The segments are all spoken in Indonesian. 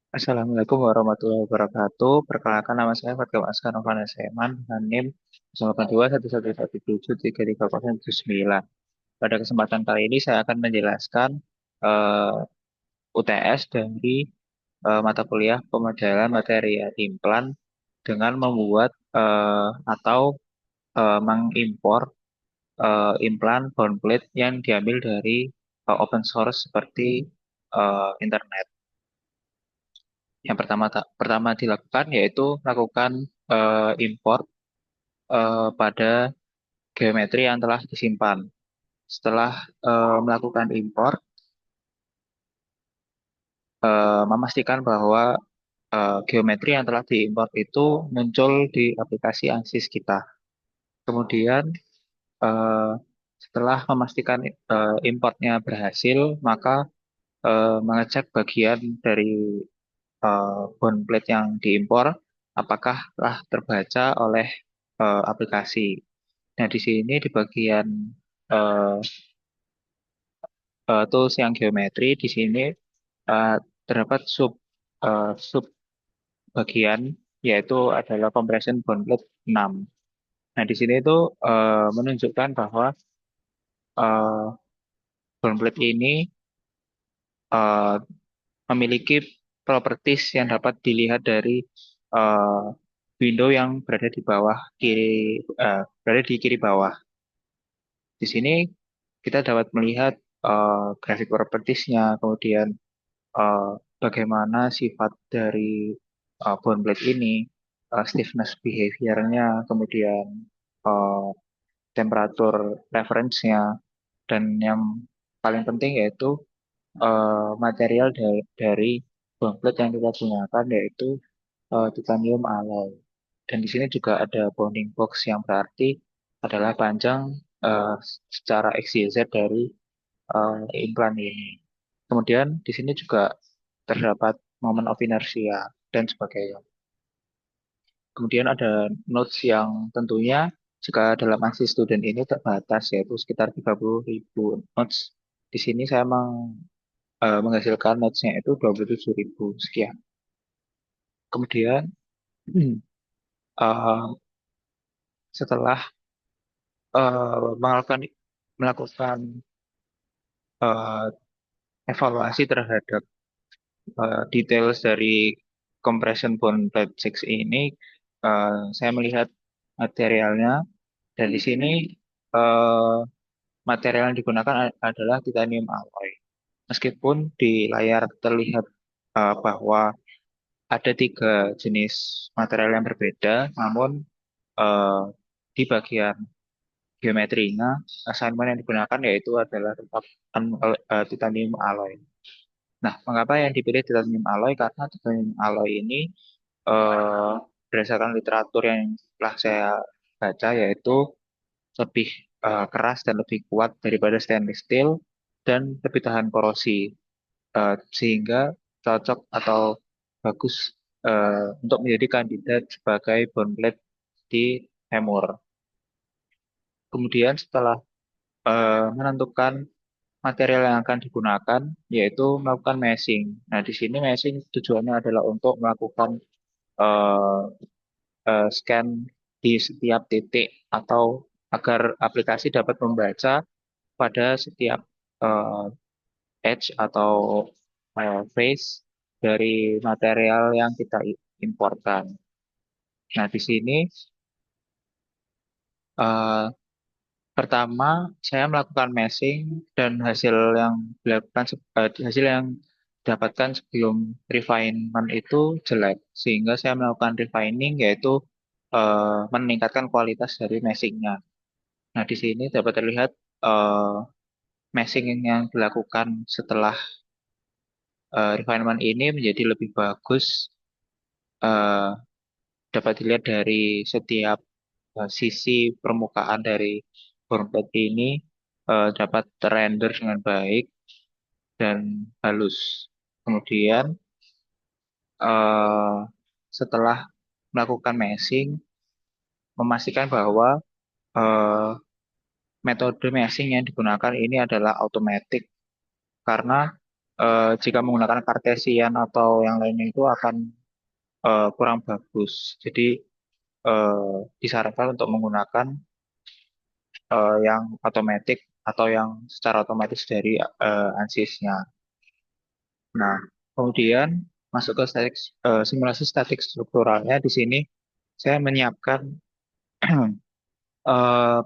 Assalamualaikum warahmatullahi wabarakatuh. Perkenalkan nama saya Fatkam Askar Novana Seman dengan NIM 082111133079. Pada kesempatan kali ini saya akan menjelaskan UTS dari mata kuliah pemodelan material implan dengan membuat atau mengimpor implan bond plate yang diambil dari open source seperti internet. Yang pertama dilakukan yaitu melakukan import pada geometri yang telah disimpan. Setelah melakukan import, memastikan bahwa geometri yang telah diimport itu muncul di aplikasi ANSYS kita. Kemudian eh, setelah memastikan importnya berhasil, maka mengecek bagian dari bond plate yang diimpor apakah telah terbaca oleh aplikasi. Nah, di sini di bagian eh, tools yang geometri, di sini eh, terdapat sub bagian yaitu adalah compression bond plate 6. Nah, di sini itu menunjukkan bahwa eh, bond plate ini eh, memiliki properties yang dapat dilihat dari eh, window yang berada di bawah berada di kiri bawah. Di sini kita dapat melihat grafik propertiesnya, kemudian eh, bagaimana sifat dari bond plate ini, stiffness behavior-nya, kemudian eh, temperatur reference-nya, dan yang paling penting yaitu material dari bond plate yang kita gunakan yaitu titanium alloy. Dan di sini juga ada bounding box yang berarti adalah panjang eh, secara XYZ dari implan ini. Kemudian di sini juga terdapat moment of inertia dan sebagainya. Kemudian ada notes yang tentunya jika dalam ANSYS student ini terbatas yaitu sekitar 30.000 notes. Di sini saya menghasilkan notes-nya itu 27.000 sekian. Kemudian eh, setelah melakukan melakukan eh, evaluasi terhadap details dari compression bond plate 6 ini, saya melihat materialnya dan di sini eh, material yang digunakan adalah titanium alloy. Meskipun di layar terlihat bahwa ada tiga jenis material yang berbeda, namun eh, di bagian geometrinya, assignment yang digunakan yaitu adalah tetap titanium alloy. Nah, mengapa yang dipilih titanium alloy? Karena titanium alloy ini eh, berdasarkan literatur yang telah saya baca yaitu lebih keras dan lebih kuat daripada stainless steel dan lebih tahan korosi. Sehingga cocok atau bagus untuk menjadi kandidat sebagai bond plate di femur. Kemudian setelah menentukan material yang akan digunakan, yaitu melakukan meshing. Nah, di sini meshing tujuannya adalah untuk melakukan eh, scan di setiap titik atau agar aplikasi dapat membaca pada setiap eh, edge atau face dari material yang kita imporkan. Nah, di sini eh, pertama saya melakukan meshing dan hasil yang dapatkan sebelum refinement itu jelek, sehingga saya melakukan refining yaitu meningkatkan kualitas dari meshingnya. Nah, di sini dapat terlihat eh, meshing yang dilakukan setelah refinement ini menjadi lebih bagus. eh, Dapat dilihat dari setiap sisi permukaan dari bornplate ini dapat terrender dengan baik dan halus. Kemudian eh, setelah melakukan meshing, memastikan bahwa eh, metode meshing yang digunakan ini adalah automatic karena jika menggunakan Cartesian atau yang lainnya itu akan kurang bagus. Jadi disarankan untuk menggunakan yang otomatis atau yang secara otomatis dari ANSYS-nya. Nah, kemudian masuk ke simulasi statik strukturalnya. Di sini saya menyiapkan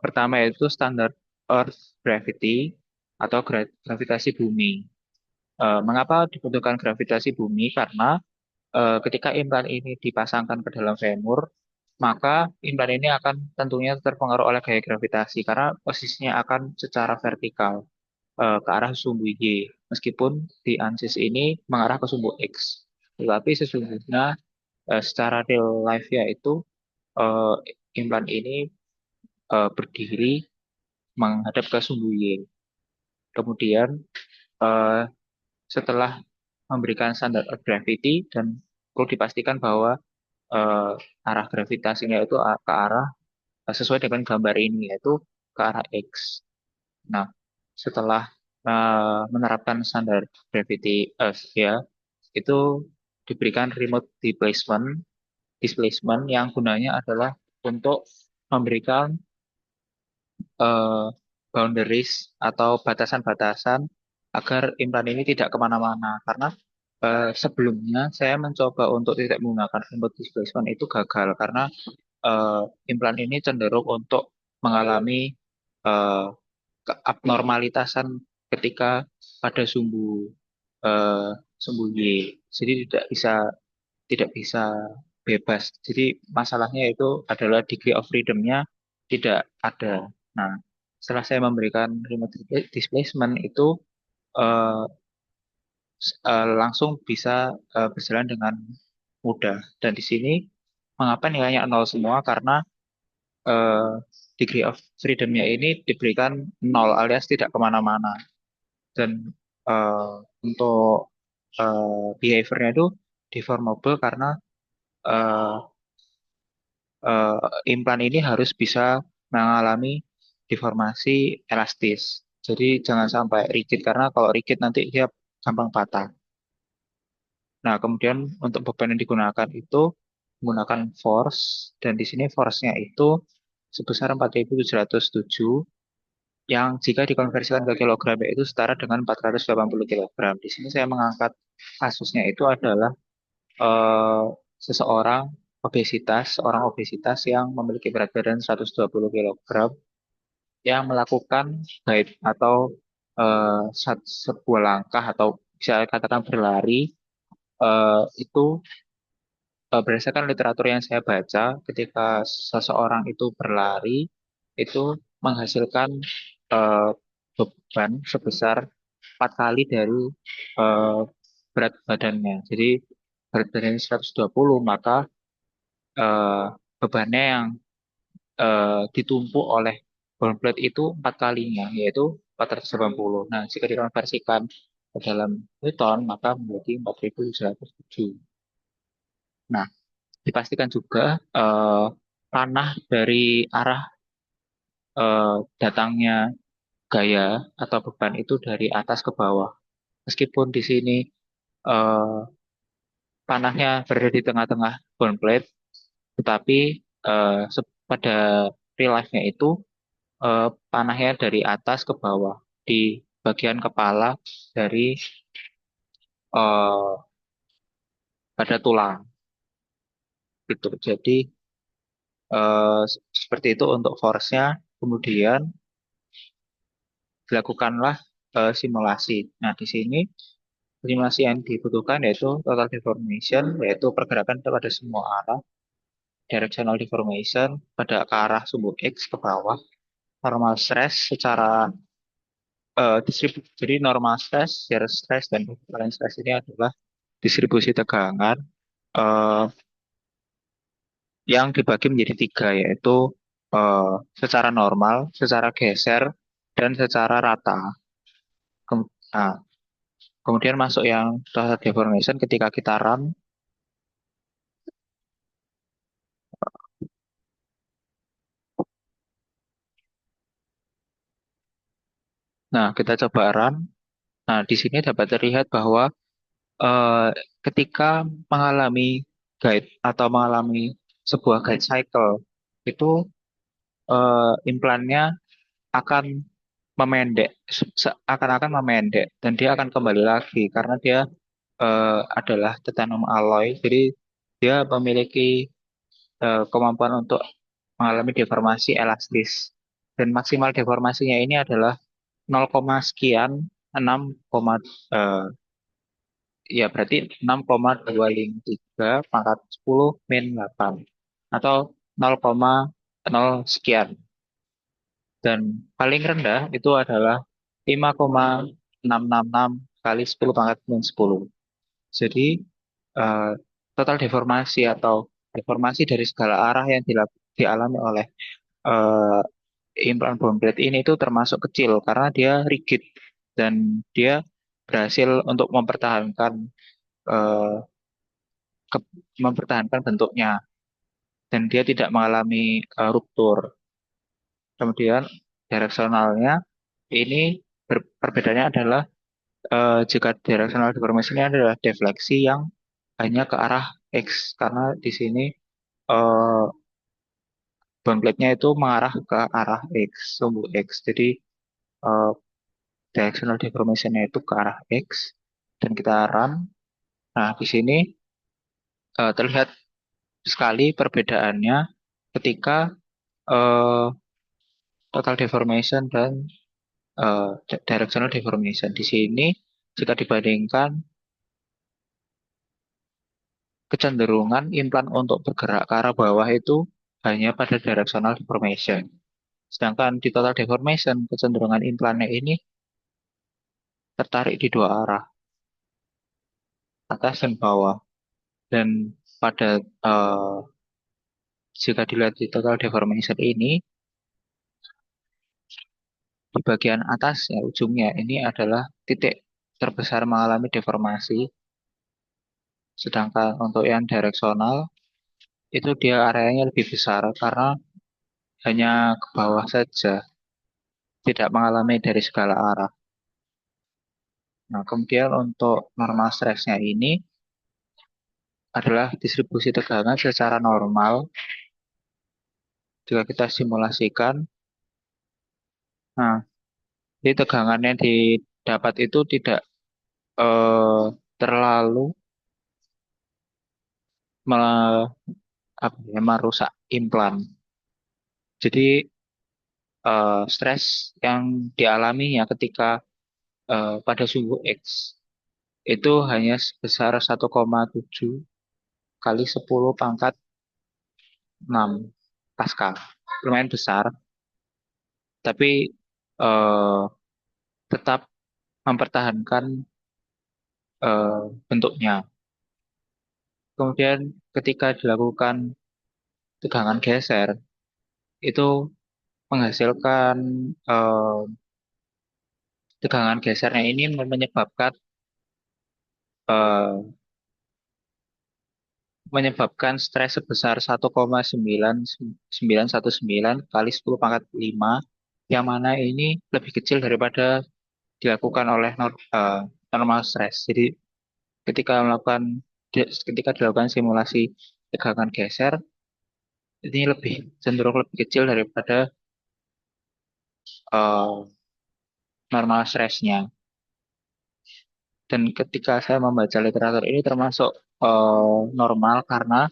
pertama yaitu standar Earth gravity atau gravitasi bumi. Mengapa dibutuhkan gravitasi bumi? Karena ketika implan ini dipasangkan ke dalam femur, maka implan ini akan tentunya terpengaruh oleh gaya gravitasi karena posisinya akan secara vertikal ke arah sumbu Y. Meskipun di ansis ini mengarah ke sumbu X. Tetapi sesungguhnya secara real life yaitu eh, implan ini berdiri menghadap ke sumbu Y. Kemudian eh, setelah memberikan standar Earth gravity dan perlu dipastikan bahwa arah gravitasinya itu ke arah sesuai dengan gambar ini yaitu ke arah X. Nah, setelah menerapkan standar gravity Earth ya, itu diberikan remote displacement yang gunanya adalah untuk memberikan eh, boundaries atau batasan-batasan agar implan ini tidak kemana-mana. Karena sebelumnya saya mencoba untuk tidak menggunakan remote displacement itu gagal karena eh, implan ini cenderung untuk mengalami eh, keabnormalitasan ketika pada eh, sumbu Y. Jadi tidak bisa bebas. Jadi masalahnya itu adalah degree of freedom-nya tidak ada. Nah, setelah saya memberikan remote displacement itu eh, langsung bisa berjalan dengan mudah. Dan di sini mengapa nilainya nol semua? Karena eh, degree of freedom-nya ini diberikan nol alias tidak kemana-mana. Dan eh, untuk behavior-nya itu deformable karena eh, eh, implan ini harus bisa mengalami deformasi elastis. Jadi jangan sampai rigid karena kalau rigid nanti dia gampang patah. Nah, kemudian untuk beban yang digunakan itu menggunakan force dan di sini force-nya itu sebesar 4.707 yang jika dikonversikan ke kilogram yaitu setara dengan 480 kilogram. Di sini saya mengangkat kasusnya itu adalah eh, seorang obesitas yang memiliki berat badan 120 kilogram yang melakukan guide atau sebuah langkah atau bisa katakan berlari itu berdasarkan literatur yang saya baca ketika seseorang itu berlari itu menghasilkan eh, beban sebesar 4 kali dari eh, berat badannya. Jadi berat badannya 120 maka eh, bebannya yang ditumpuk oleh bone plate itu 4 kalinya, yaitu 480. Nah, jika dikonversikan ke dalam Newton, maka menjadi 4.707. Nah, dipastikan juga panah dari arah datangnya gaya atau beban itu dari atas ke bawah. Meskipun di sini eh, panahnya berada di tengah-tengah bone plate, tetapi pada real life-nya itu panahnya dari atas ke bawah di bagian kepala dari eh, pada tulang gitu. Jadi seperti itu untuk force-nya. Kemudian dilakukanlah simulasi. Nah, di sini simulasi yang dibutuhkan yaitu total deformation, yaitu pergerakan pada semua arah, directional deformation pada ke arah sumbu X ke bawah, normal stress secara distribusi. Jadi normal stress, shear stress, dan equivalent stress ini adalah distribusi tegangan eh, yang dibagi menjadi tiga, yaitu eh, secara normal, secara geser, dan secara rata. Nah, kemudian masuk yang total deformation ketika kita run. Nah, kita coba run. Nah, di sini dapat terlihat bahwa eh, ketika mengalami guide atau mengalami sebuah guide cycle, itu implannya akan memendek, akan-akan memendek, dan dia akan kembali lagi karena dia adalah titanium alloy, jadi dia memiliki kemampuan untuk mengalami deformasi elastis. Dan maksimal deformasinya ini adalah 0, sekian 6, eh, ya berarti 6,253 pangkat 10 min 8 atau 0,0 sekian. Dan paling rendah itu adalah 5,666 kali 10 pangkat min 10. Jadi eh, total deformasi atau deformasi dari segala arah yang dialami oleh eh, implan bone plate ini itu termasuk kecil karena dia rigid dan dia berhasil untuk eh, mempertahankan bentuknya dan dia tidak mengalami ruptur. Kemudian direksionalnya ini perbedaannya adalah jika directional deformation ini adalah defleksi yang hanya ke arah X karena di sini eh, bone plate-nya itu mengarah ke arah X, sumbu X. Jadi eh, directional deformation-nya itu ke arah X dan kita run. Nah, di sini terlihat sekali perbedaannya ketika eh, total deformation dan directional deformation. Di sini jika dibandingkan kecenderungan implan untuk bergerak ke arah bawah itu hanya pada directional deformation. Sedangkan di total deformation, kecenderungan implannya ini tertarik di dua arah, atas dan bawah. Dan pada eh, jika dilihat di total deformation ini, di bagian atas ya ujungnya ini adalah titik terbesar mengalami deformasi. Sedangkan untuk yang direksional itu dia areanya lebih besar karena hanya ke bawah saja, tidak mengalami dari segala arah. Nah, kemudian untuk normal stressnya ini adalah distribusi tegangan secara normal. Jika kita simulasikan, nah, jadi tegangan yang didapat itu tidak terlalu me- merusak implan. Jadi stres yang dialaminya ketika pada sumbu X itu hanya sebesar 1,7 kali 10 pangkat 6 Pascal. Lumayan besar, tapi eh, tetap mempertahankan bentuknya. Kemudian ketika dilakukan tegangan geser, itu menghasilkan eh, tegangan gesernya ini menyebabkan eh, menyebabkan stres sebesar 1,919 kali 10 pangkat 5 yang mana ini lebih kecil daripada dilakukan oleh normal stres. Jadi ketika ketika dilakukan simulasi tegangan geser ini lebih cenderung lebih kecil daripada eh, normal stresnya. Dan ketika saya membaca literatur ini termasuk normal karena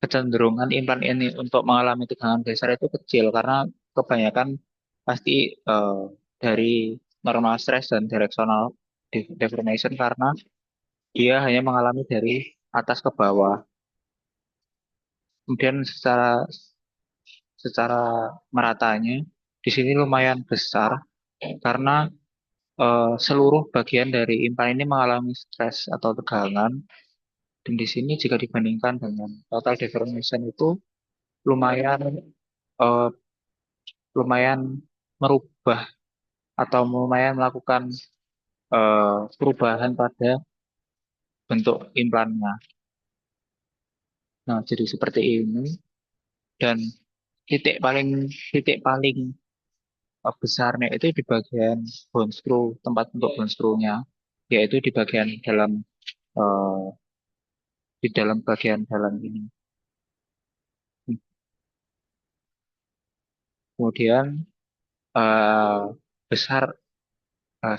kecenderungan implan ini untuk mengalami tegangan geser itu kecil karena kebanyakan pasti dari normal stress dan directional deformation karena dia hanya mengalami dari atas ke bawah. Kemudian secara secara meratanya di sini lumayan besar karena seluruh bagian dari implan ini mengalami stres atau tegangan. Dan di sini jika dibandingkan dengan total deformation itu lumayan eh, lumayan merubah atau lumayan melakukan perubahan pada bentuk implannya. Nah, jadi seperti ini dan titik paling besarnya itu di bagian bone screw, tempat untuk bone screw-nya, yaitu di bagian dalam eh, di dalam bagian dalam ini. Kemudian eh, besar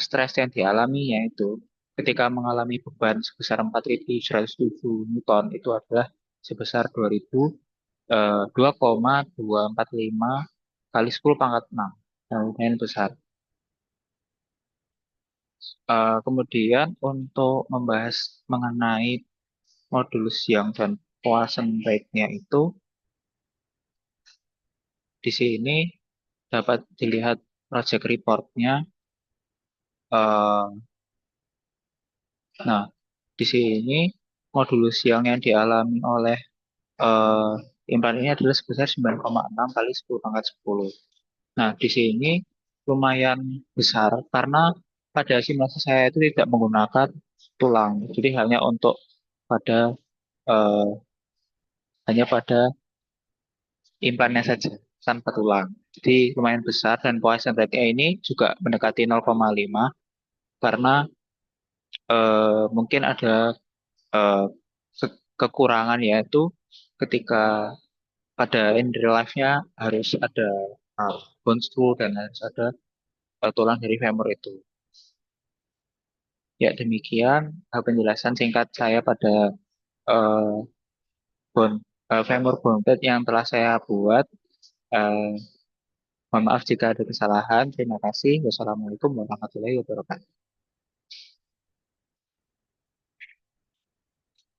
stres yang dialami yaitu ketika mengalami beban sebesar 4.107 Newton itu adalah sebesar 2,245 kali 10 pangkat 6. Nah, lumayan besar. Kemudian untuk membahas mengenai modulus Young dan Poisson rate-nya itu di sini dapat dilihat project report-nya. Eh, nah, di sini modulus yang dialami oleh eh, implan ini adalah sebesar 9,6 kali 10 pangkat 10. Nah, di sini lumayan besar karena pada simulasi saya itu tidak menggunakan tulang. Jadi pada eh, hanya pada implannya saja tanpa tulang. Jadi lumayan besar dan Poisson rate-nya ini juga mendekati 0,5 karena mungkin ada eh, kekurangan yaitu ketika pada in real life-nya harus ada bone screw dan harus ada tulang dari femur itu. Ya demikian penjelasan singkat saya pada eh, bone femur bone plate yang telah saya buat. Eh, Mohon maaf jika ada kesalahan. Terima kasih. Wassalamualaikum warahmatullahi wabarakatuh.